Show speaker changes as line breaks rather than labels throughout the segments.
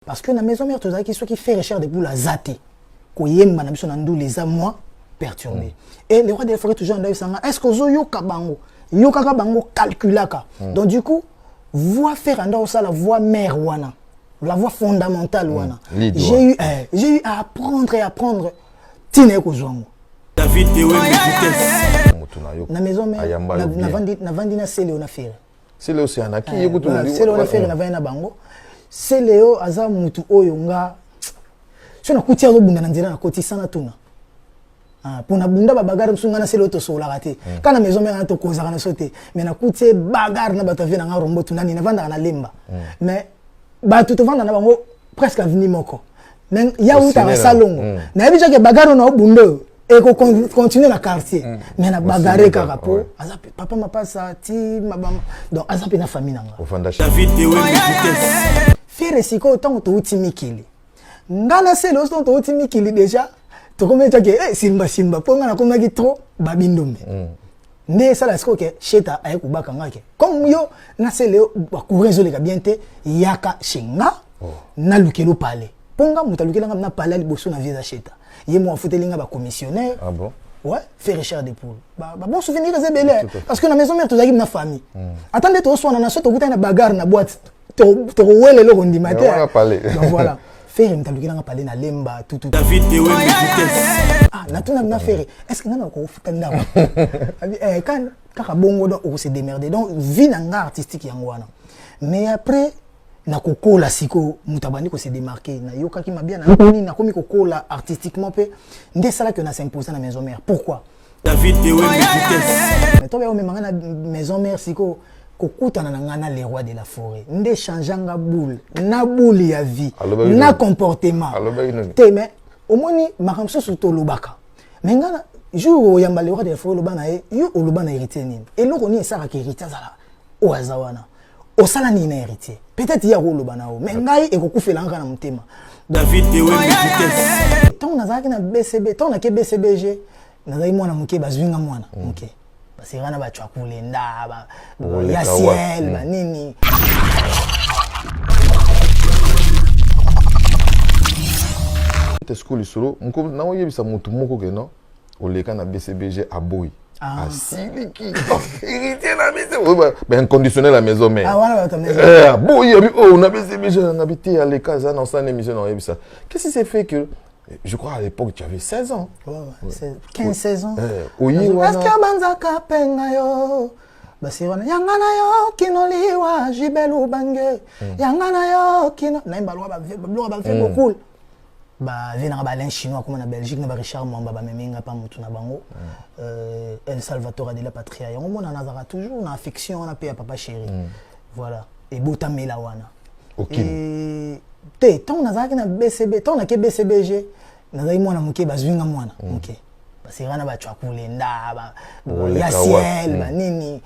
Parce que la maison mère, tu as qui soit qui fait recherche de boule à zaté. Koyemba na biso na ndou les a moi perturbé. Et les rois des forêts toujours en est-ce que zo yoka bango yoka bango calculaka. Donc du coup, voix faire anda ça la voix mère wana. La voix fondamentale wana. J'ai eu à apprendre et apprendre tine ko zongo.
David Ewe
na maison mère na vandi na sele on a fait.
Sele aussi en a qui yekutu na
sele on a fait na vandi na bango. Sele aza mutu oyo nga so na kutia zo bunda na nzela na koti sana tuna. Pour na bunda ba bagarre msunga na sele to sola raté. Kana maison mère na to kozaka na sauter. Mais na kutie bagarre na bato vena nga rombo tuna ni na vanda na lemba. Mais ba tout vanda na bango presque avini moko. Mais ya uta na salon. Na ebija ke bagarre na bundo et ko continuer na quartier. Mais na bagarre kaka po azapi papa ma passa ti mabama. Donc azapi na famille nanga.
David Ewe vitesse.
Faire siko autant to utimikili. Ngana c'est le temps to utimikili déjà. To comme tu que simba ponga na comme ki trop babindombe. Ne ça la siko ke cheta ay kubaka ngake. Comme yo na c'est le ba kurezo ka bien te yaka shinga na lukelo pale. Ponga mutalukela na pale liboso na vie za cheta. Yé mo fotelinga ba commissionnaire.
Ah bon?
Ouais, faire recherche des poules. Bon souvenir c'est belé parce que na maison mère to zaki na famille. Attendez to so na so to kuta na bagarre na boîte. To wele lo kondi matin. Donc voilà. Faire une taluki na parler na lemba tout.
David Ewe vitesse.
Na tout na faire. Est-ce que na ko futanda? Quand bongo do o se démerder. Donc vie na nga artistique yango wana. Mais après na kokola siko mutabandi ko se démarquer na yoka ki mabia na komi kokola artistiquement pe ndé sala que na s'imposer na maison mère. Pourquoi?
David Ewe vitesse.
Mais toi be o memanga na maison mère siko kokuta na ngana les rois de la forêt ndé changeanga boule na boule ya vie na comportement te mais au moni makamso surtout lobaka mais ngana jour yamba les rois de la forêt lobana yo lobana héritier nini et loko ni ça ka héritier zala o azawana o sala ni na héritier peut-être ya ko lobana o mais ngai e kokufela ngana mutema
David Ewe vitesse.
Tant nazaki na BCB tant na ke BCBG nazaki mwana muke bazwinga mwana muke. Parce que on a battu à couler nda ya ciel ba nini
te school solo nko na oyebisa mutu moko ke no oleka na BCBG aboyi asiliki héritier na maison ben inconditionnel la maison mère
voilà ta maison
aboyi on a BCBG na habité à l'école ça dans sa émission na oyebisa qu'est-ce qui s'est fait que je crois à l'époque tu avais 16 ans.
Ouais, c'est 15-16 ans.
Oui,
est-ce que banzaka penga yo? Basi wana yangana yo kinoliwa jibelu bange. Yangana yo kino na imbalwa ba fait beaucoup. Ba vena ba l'un chinois comme na Belgique na ba Richard Mwamba ba meminga pa mutu na bango. El Salvatore de la Patria. Yango mona nazara toujours na affection na pe ya papa chéri. Voilà. Et botamela wana.
OK.
Te ton nazaki na BCB, ton na ke BCBG. Nazaki mwana muke bazwinga mwana muke basi rana ba chakule nda ba ya ciel ba nini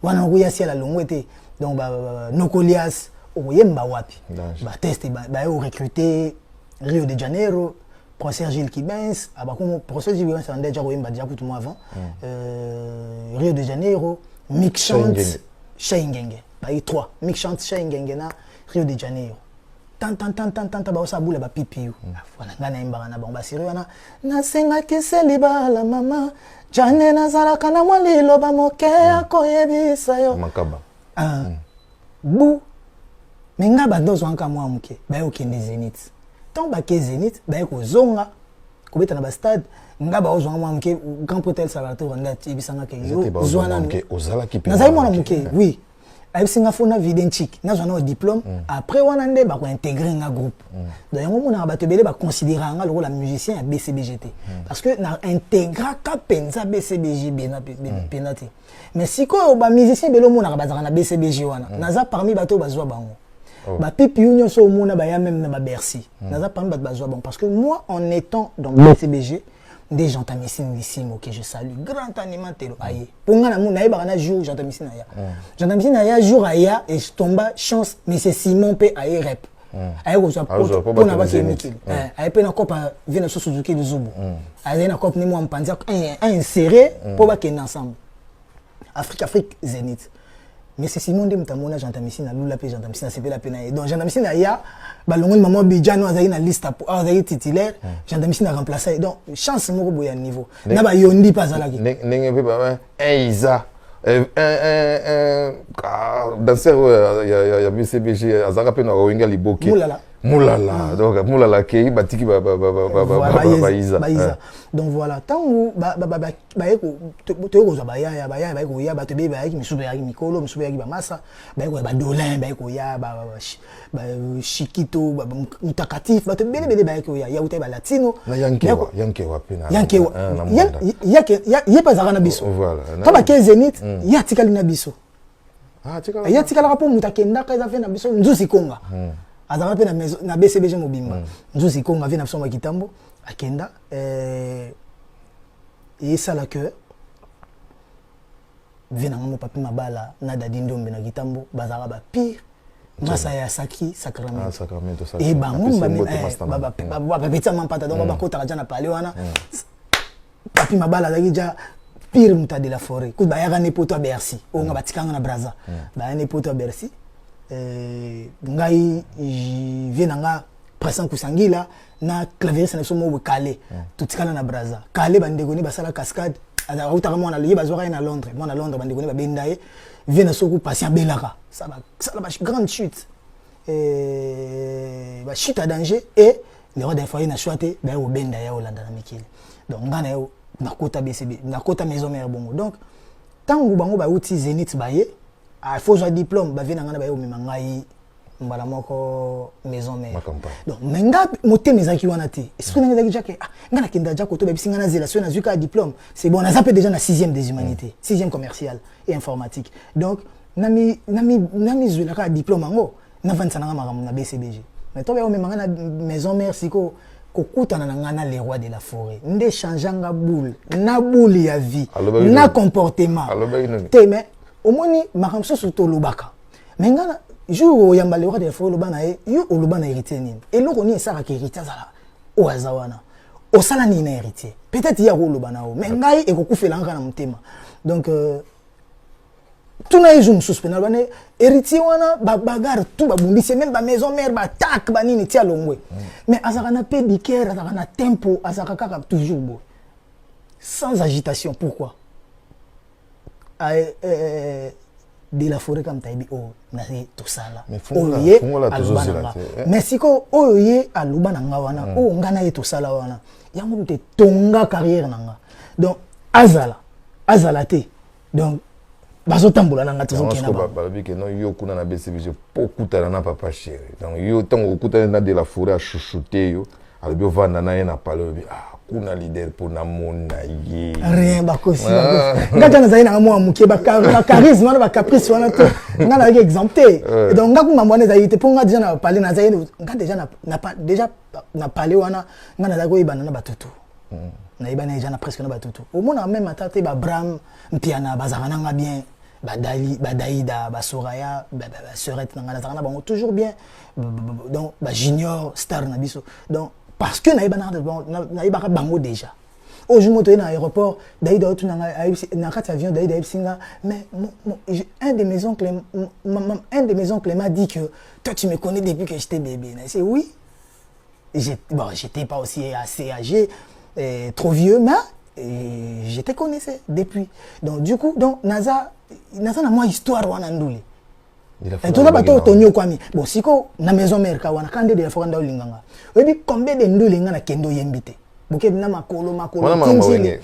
wana ko ya ciel a longwete donc ba nokolias o yemba wapi ba tester ba yo recruter Rio de Janeiro professeur Gilles Kibens abakomo professeur Gilles Kibens ande ja ko yemba dia kutu avant Rio de Janeiro Mixchant Shengenge ba i 3 Mixchant Shengenge na Rio de Janeiro tant ba osabula ba pipiu voilà ngana imbanga na bango basiri wana nasenga keseli bala mama jane nazala kana mwalilo ba moke akoyebisa yo
makaba
bu menga badozo anka mwa muke ba yo kende Zénith tant ba ke Zénith ba yo kozonga kobeta na ba stade nga ba ozonga mwa muke Grand Hôtel Salvatore nga tibisanga ke yo zwana
muke ozala ki pe
nazali mwana muke oui abisinga fona videntique nazwana au diplôme après wana nde ba ko intégrer un groupe donc yango mona ba tebele ba considérer nga le musicien à BCBGT parce que na intégra ka penza BCBG penati mais si ko ba musicien belo mona ba na BCBG wana naza parmi bato bazwa bango ba pipi union so mona ba ya même na ba Bercy naza parmi bato bazwa bango parce que moi en étant dans BCBG des gens tamissimo que je salue grand animateur aye ponga na muna yeba na jour gens tamissina ya gens tamissina ya jour aya et je tomba chance mais c'est Simon pe aye rep aye ko so pour na ba kemikili aye pe na kopa vient so Suzuki de Zubu aye na kopa ni mo mpanza inséré pour ba ken ensemble Afrique Zénith mais c'est Simon de Mutamona Jantamisi na lula pe Jantamisi na sepela pe na donc Jantamisi na ya balongo maman Bidjano azali na liste azali titulaire Jantamisi na remplacer donc chance moko boya niveau na ba yondi pas azalaki
ndenge pe ba Isa danseur ya BCBG azaka pe na Owenga Liboke Moulala donc Moulala kei batiki ba Isa
donc voilà tango ba eko to ko ba ya ko ya ba to be ba ki misube ya mikolo misube ya ba masa ba ko ba dolin ba ko ya ba Shikito ba mutakatif ba to bele ba ko ya utai ba latino
na yankewa pena
ya pas na biso
voilà
to ba ke Zenith ya tikali na biso ya tikala ka po mutakenda ka za fe na biso nzusi konga azama pe na BCBG mobimba nzusi konga vient na biso makitambo akenda et ça la que vient na papi mabala na dadi ndombe na kitambo bazara ba pire masa ya sacramento et bango ba petita mampata donc ba kota kana pale wana papi mabala zaki ja pire muta de la forêt ku ba ya ne poto Bercy o nga batikanga na Braza ba ne poto Bercy ngai vienanga pression kusangila na clavier na somo Calais tutikala na Braza Calais bandeko ni basala cascade ala utaka mwana liye bazwaka na Londres bandeko ni babenda ye viena soku patient belaka ça ba grande chute ba chute à danger et le roi d'infoyer na choité ba o benda ya Hollande na mikili donc ngana yo nakota BCB nakota maison mère bongo donc tangu bango ba uti Zenith baye il faut un diplôme ba vina ngana ba yo mimangai mbala moko maison mère donc menga moté mezaki wana te est-ce que ngana zaki jake ngana kenda jako to ba bisinga na zela so na zuka diplôme c'est bon on a zappé déjà na 6e des humanités 6e commercial et informatique donc nami zwela ka diplôme ngo na vantsa na makambo na BCBG mais to ba yo memanga na maison mère siko kokutana na ngana les rois de la forêt nde changeanga boule na boule ya vie na comportement te mais omoni makamso surtout lobaka mengana jour yamba le roi de la forêt lobana yo olobana héritier nini eloko ni esaka ke héritier zala o azawana o sala ni na héritier peut-être ya ko lobana o mais ngai ekokufela ngana mutema donc tuna izum suspend bana héritier wana bagarre tout babumbisi même ba maison mère ba tak ba nini tia longwe mais azaka na pédicure azaka na tempo azaka kaka toujours beau sans agitation pourquoi de la forêt comme taïbi na tout ça là mais siko oye alubana nga wana ngana tout ça là wana yango te tonga carrière nanga donc azala te donc bazotambola nanga tozokena
ba biki no yo kuna na BCBG pokutana na papa chéri donc yo tango okutana na de la forêt a chouchouter yo alobio vanda na ye na palo kuna leader pour na mona ye
rien bakosi ngata na zaina mo amuke ba charisme na ba caprice wana to ngana avec exempté donc ngaku ngambone za yite ponga déjà na parler na zaina ngata déjà na parler wana ngana za ko ibana na batutu na ibana déjà na presque na batutu au mona même atate ba Bram mpiana bazana nga bien Daïda Soraya Serette ngana za na bango toujours bien donc ba junior star na biso donc parce que naïba bango déjà aujourd'hui dans l'aéroport Daïda na kat avion Daïda singa mais un de mes oncles m'a dit que toi tu me connais depuis que j'étais bébé. C'est oui, j'étais pas aussi assez âgé trop vieux mais je te connaissais depuis donc du coup donc naza na moi histoire wana ndule et tout là bato tonyo kwami bon siko na maison mère ka wana kande de fokanda olinganga obi combien de ndule ngana kendo yembite boke na makolo tinzile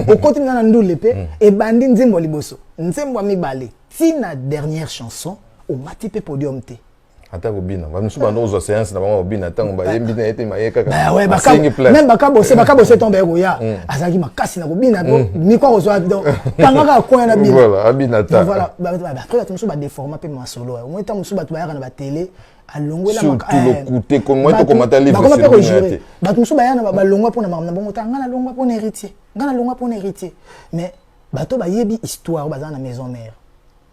okoti ngana ndule pe e bandi nzembo liboso nzembo mibale tina dernière chanson au mati pe podium te
ata ko bina ba musuba nozo séance na bango bina tango ba yembite ete mayeka
ka ouais même bakabo tombe ko ya azaki makasi na ko bina miko ko zo donc kangaka ko na bina
voilà abina ta
voilà après tu musuba déformer pe masolo au moins ta musuba tu ba na ba télé alongwe la
maka le côté comme moi to commenter livre
sur ba musuba ya na ba longwa pona na bongo tanga na longwa pona héritier mais bato ba yebi histoire ba na maison mère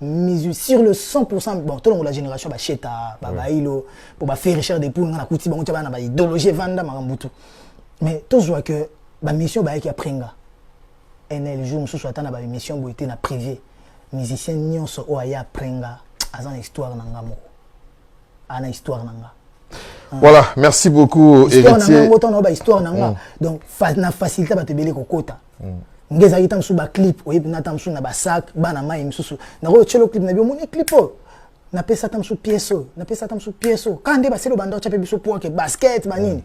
mais sur le 100% bon tout le monde la génération ba cheta ba bailo pour ba faire recherche des poules na kuti bango taba na ba idéologie vanda makambutu mais toujours que ba mission ba qui aprenga NL jour mususu atana ba mission bo été na privé musicien nyonso o aya prenga azana histoire nanga moko ana histoire nanga.
Voilà, merci beaucoup héritier.
Histoire nanga donc na facilité ba te belé kokota. Ngeza yitam su ba clip oyebi na tam su na ba sac bana mai msusu na ko chelo clip na bi moni clip na pesa tam su pieso na pesa tam su pieso kande ba selo banda chape biso poa ke basket manini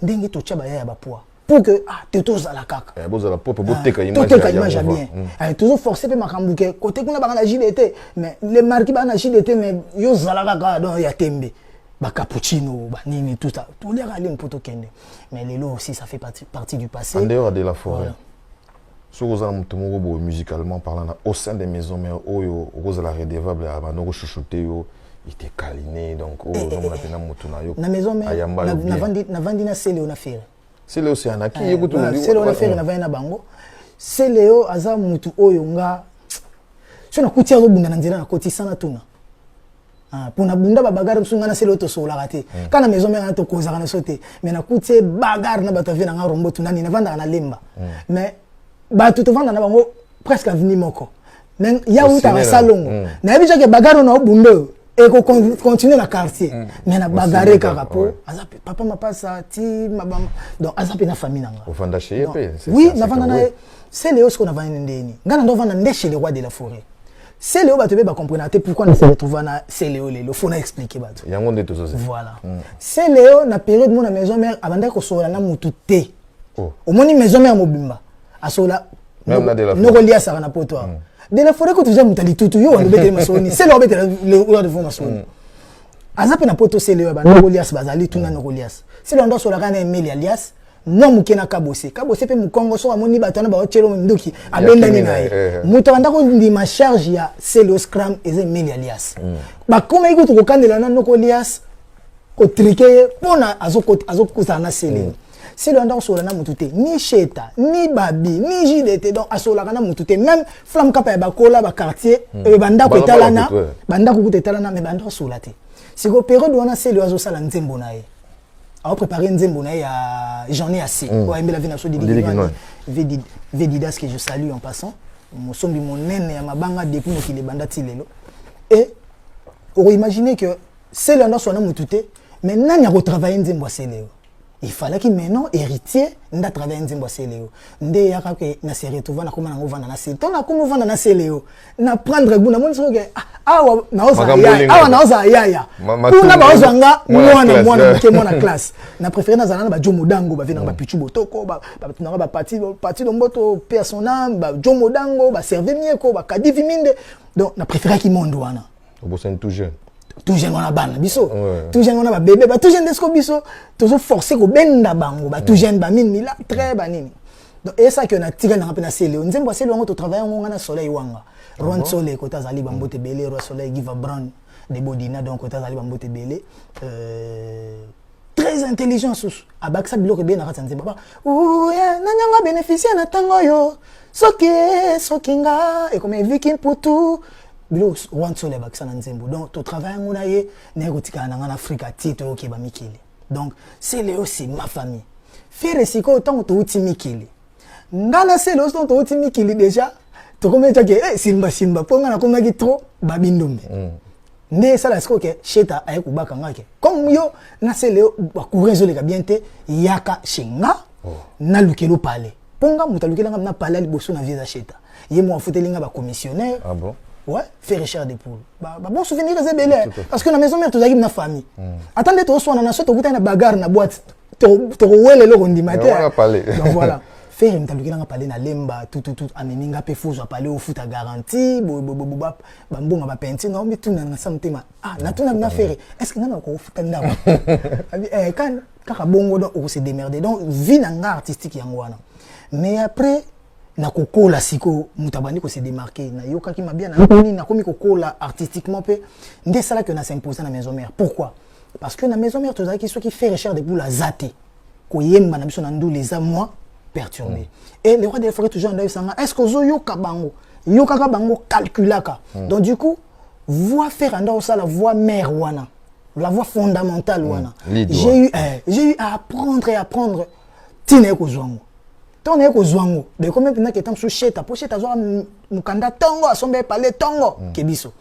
ndenge to chaba ya ba poa pour que te toza la kaka
bozala popo boteka
image bien toujours forcer pe makambuke côté kuna ba na JDT mais les marques ba na JDT mais yo zala kaka donc ya tembe ba cappuccino ba nini tout ça tout les rali mpoto kende mais lelo aussi ça fait partie du passé
en dehors de la forêt. Sur les musicalement parlant, au sein des maisons mères, aux la redevable à Manoro chouchouté, il était câliné, donc on a fait
na maison mère, na vandina sele on a fait.
C'est le océan qui écoute tout.
C'est on a fait na vana bango. C'est Léo aza mutu oyo nga. So na kutia zo bunda na nzela na koti sana tuna. Pour na bunda ba bagarre msunga na sele to so la raté. Kana maison mère na to kozaka na sauter. Mais na kutie bagarre na bato vena nga rombo tuna ni na vanda na lemba. Mais ba tout vanda na bango presque avenir moko. Mais ya uta na salongo. Na biso ke bagarre na bundo et ko continuer na quartier. Mais na bagarre kaka po azape papa mapasa ti mabama. Donc azape na famille nanga.
Au vanda chez pe.
Oui, na vanda na c'est Léo ce qu'on a vanda ndeni. Ngana ndo vanda ndé chez les rois de la forêt. C'est Léo ba te ba comprendre pourquoi on se retrouve na c'est Léo le faut na expliquer ba.
Yango nde to ça.
Voilà. C'est Léo na période mon maison mère abanda ko sola na mutu te. Au moni maison mère mobimba. Asola no relia ça na poto. De la forêt que tu aimes tali tutu yo on bete masoni. C'est Léo bete le roi de masoni. Azape na poto c'est Léo ba no relia bazali tuna no relia. C'est ndo sola kana Emile alias moi mukena kabose pe mukongo so amoni batana ba ochelo mnduki abenda ni nae muto anda ko ndi ma charge ya Celo Scram eze Emile alias ba koma iko to kandela na noko alias ko triquer pona azokuza na Celo Celo anda so na mutute ni cheta ni babi ni JDT donc asola kana mutute même flamme kapa ya bakola ba quartier e banda ko etalana banda ko etalana me banda so la te siko période wana Celo azo sala nzembo nae a préparé Nzembo na ya j'en ai assez ouais mais la vie na so Vedidas que je salue en passant mon sombi mon nene ya mabanga depuis mo kile banda tilelo et on imaginer que c'est là so na mutute mais nani a retravailler Nzembo Celo il fallait que maintenant héritier nda travailler Nzembo Celo nde ya ka ke na série to vana koma na ngova na Celo to na koma vana na Celo na prendre buna mon so ke awa na oza yaya kuna ba ozanga mwana ke mwana classe na préféré na zana ba Jomo Dango ba vena ba pichu botoko ba tunanga ba parti domboto personnel ba Jomo Dango ba serve mieko ba kadivi minde donc na préféré ki monde wana
obosen tout jeune
wana bana biso tout jeune wana ba bébé ba tout jeune desko biso toujours forcer ko benda bango ba tout jeune ba min mila très banini donc et ça que na tika na pena Celo Nzembo Celo ngo to travailler ngo na soleil wanga Ron Soleil kota zali bambote belé Ron Soleil Giva Brown de Bodina donc kota zali bambote belé très intelligent sous abaksa biloko bien na Nzembo baba oh ya nanyanga bénéficier na tango yo sokinga et comme viking putu bilo Ron Soleil abaksa na Nzembo donc to travailler ngo na ye na kotika na Afrika tito ke ba mikili donc c'est aussi ma famille faire siko tant to uti mikili ngana c'est le to uti mikili déjà to comme ça que simba ponga na komaki trop babindombe nde sala siko ke cheta ay kubaka ngake comme yo na Celo ba kurezo le kabiente yaka shinga na lukelo pale ponga mutalukela ngam na pale liboso na vieza cheta ye mo fotelinga ba commissionnaire
ah bon
ouais faire recherche des poules ba bon souvenir c'est belé parce que na maison mère to zaki na famille attendez to so na so to kuta na bagarre na boîte to wele lo kondi matin donc voilà faire mtalukela nga parler na lemba tout ameninga pe faut parler au foot à garantie ba mbonga ba penti non mais tout na samtema na tout na faire est-ce que ngana ko foot ndaba kan kaka bongo donc on se démerder donc vie na nga artistique yango wana mais après na kokola siko mutabandi ko se démarquer na yoka ki mabia na komi kokola artistiquement pe ndé sala que na s'imposer na maison mère pourquoi parce que na maison mère to zaki so qui fait recherche de boule zaté ko yemba na biso na ndu les mois perturbé et les rois de la forêt toujours en sanga est-ce que zo yoka bango calculaka donc du coup voix faire anda ça la voix mère wana la voix fondamentale wana j'ai eu à apprendre tine ko zongo tant n'est qu'au zwango mais comme maintenant que tant sous cheta pour cheta zo mukanda tango asombe parler tango kebiso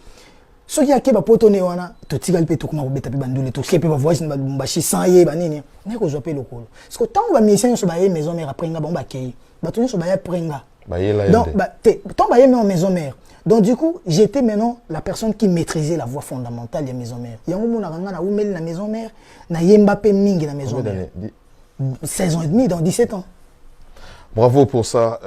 so qui a ke ba potone wana to tigal pe to kuma beta pe bandule to ke pe ba voice ba shi sans ye ba nini n'est qu'au zope lokolo parce que tant ba musicien so ba ye maison mère après nga ba kei ba to so ba ya prenga donc ba te tant ba ye maison mère. Donc du coup, j'étais maintenant la personne qui maîtrisait la voix fondamentale de la maison mère. Yango mona ngana na umeli la maison mère, na Mbappé mingi la maison mère. 16 ans et demi, dans 17 ans.
Bravo pour ça.